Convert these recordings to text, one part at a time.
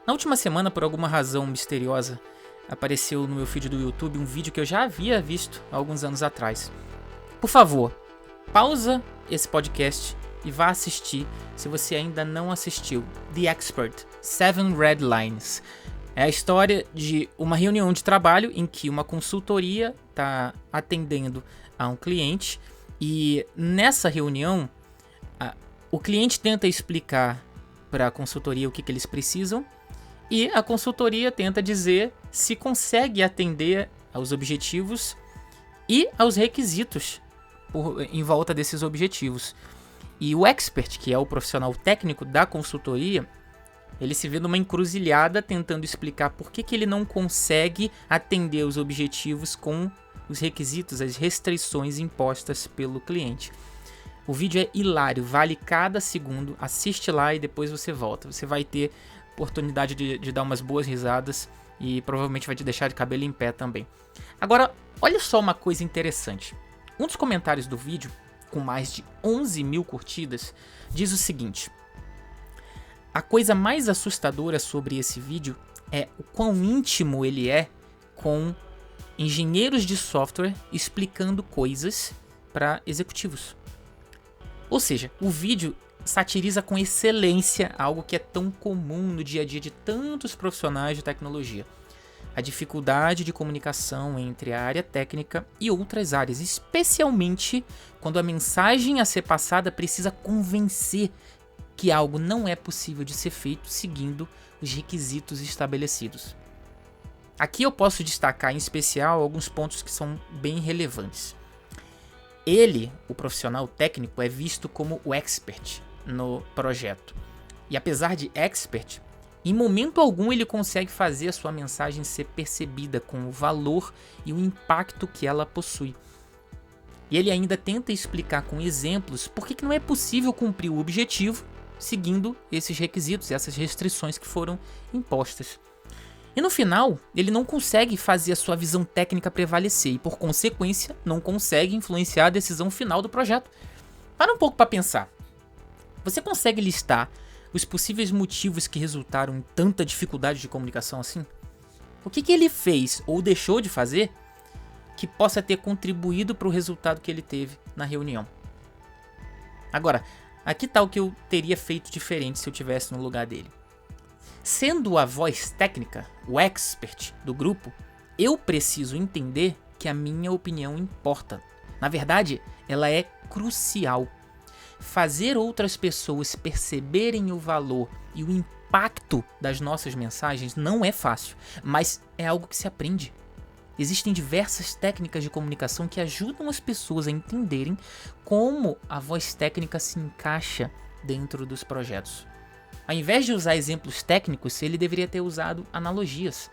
Na última semana, por alguma razão misteriosa, apareceu no meu feed do YouTube um vídeo que eu já havia visto há alguns anos atrás. Por favor, pausa esse podcast e vá assistir se você ainda não assistiu. The Expert, 7 Red Lines. É a história de uma reunião de trabalho em que uma consultoria está atendendo a um cliente e nessa reunião o cliente tenta explicar para a consultoria o que eles precisam e a consultoria tenta dizer se consegue atender aos objetivos e aos requisitos em volta desses objetivos. E o expert, que é o profissional técnico da consultoria, ele se vê numa encruzilhada tentando explicar por que ele não consegue atender os objetivos com os requisitos, as restrições impostas pelo cliente. O vídeo é hilário, vale cada segundo, assiste lá e depois você volta. Você vai ter oportunidade de dar umas boas risadas e provavelmente vai te deixar de cabelo em pé também. Agora, olha só uma coisa interessante. Um dos comentários do vídeo, com mais de 11 mil curtidas, diz o seguinte: a coisa mais assustadora sobre esse vídeo é o quão íntimo ele é com engenheiros de software explicando coisas para executivos. Ou seja, o vídeo satiriza com excelência algo que é tão comum no dia a dia de tantos profissionais de tecnologia: a dificuldade de comunicação entre a área técnica e outras áreas, especialmente quando a mensagem a ser passada precisa convencer que algo não é possível de ser feito seguindo os requisitos estabelecidos. Aqui eu posso destacar em especial alguns pontos que são bem relevantes. Ele, o profissional técnico, é visto como o expert no projeto. E apesar de expert, em momento algum ele consegue fazer a sua mensagem ser percebida com o valor e o impacto que ela possui. E ele ainda tenta explicar com exemplos por que não é possível cumprir o objetivo seguindo esses requisitos, essas restrições que foram impostas. E no final, ele não consegue fazer a sua visão técnica prevalecer e, por consequência, não consegue influenciar a decisão final do projeto. Para um pouco para pensar. Você consegue listar os possíveis motivos que resultaram em tanta dificuldade de comunicação assim? O que ele fez ou deixou de fazer que possa ter contribuído para o resultado que ele teve na reunião? Agora, aqui está o que eu teria feito diferente se eu estivesse no lugar dele. Sendo a voz técnica, o expert do grupo, eu preciso entender que a minha opinião importa. Na verdade, ela é crucial. Fazer outras pessoas perceberem o valor e o impacto das nossas mensagens não é fácil, mas é algo que se aprende. Existem diversas técnicas de comunicação que ajudam as pessoas a entenderem como a voz técnica se encaixa dentro dos projetos. Ao invés de usar exemplos técnicos, ele deveria ter usado analogias.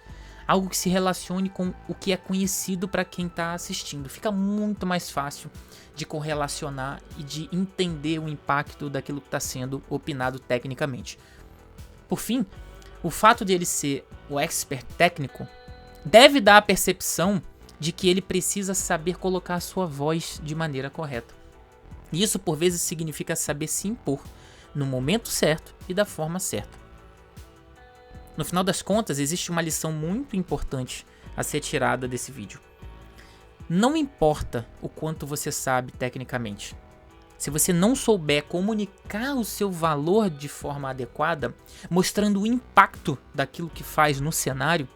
Algo que se relacione com o que é conhecido para quem está assistindo. Fica muito mais fácil de correlacionar e de entender o impacto daquilo que está sendo opinado tecnicamente. Por fim, o fato de ele ser o expert técnico deve dar a percepção de que ele precisa saber colocar a sua voz de maneira correta. E isso, por vezes, significa saber se impor no momento certo e da forma certa. No final das contas, existe uma lição muito importante a ser tirada desse vídeo. Não importa o quanto você sabe tecnicamente. Se você não souber comunicar o seu valor de forma adequada, mostrando o impacto daquilo que faz no cenário,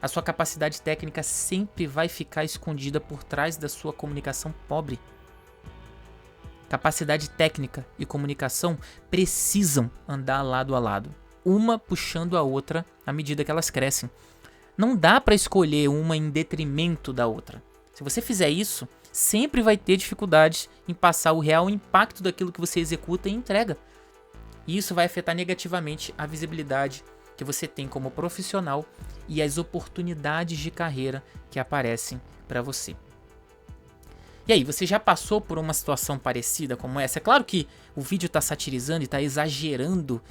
a sua capacidade técnica sempre vai ficar escondida por trás da sua comunicação pobre. Capacidade técnica e comunicação precisam andar lado a lado, uma puxando a outra à medida que elas crescem. Não dá para escolher uma em detrimento da outra. Se você fizer isso, sempre vai ter dificuldades em passar o real impacto daquilo que você executa e entrega. E isso vai afetar negativamente a visibilidade que você tem como profissional e as oportunidades de carreira que aparecem para você. E aí, você já passou por uma situação parecida como essa? É claro que o vídeo está satirizando e está exagerando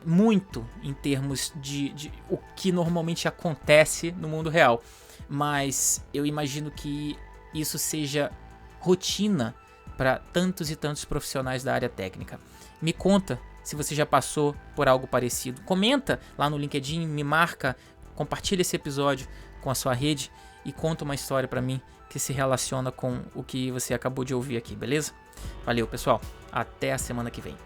muito em termos de o que normalmente acontece no mundo real. Mas eu imagino que isso seja rotina para tantos e tantos profissionais da área técnica. Me conta se você já passou por algo parecido. Comenta lá no LinkedIn, me marca, compartilha esse episódio com a sua rede e conta uma história pra mim que se relaciona com o que você acabou de ouvir aqui, beleza? Valeu, pessoal. Até a semana que vem.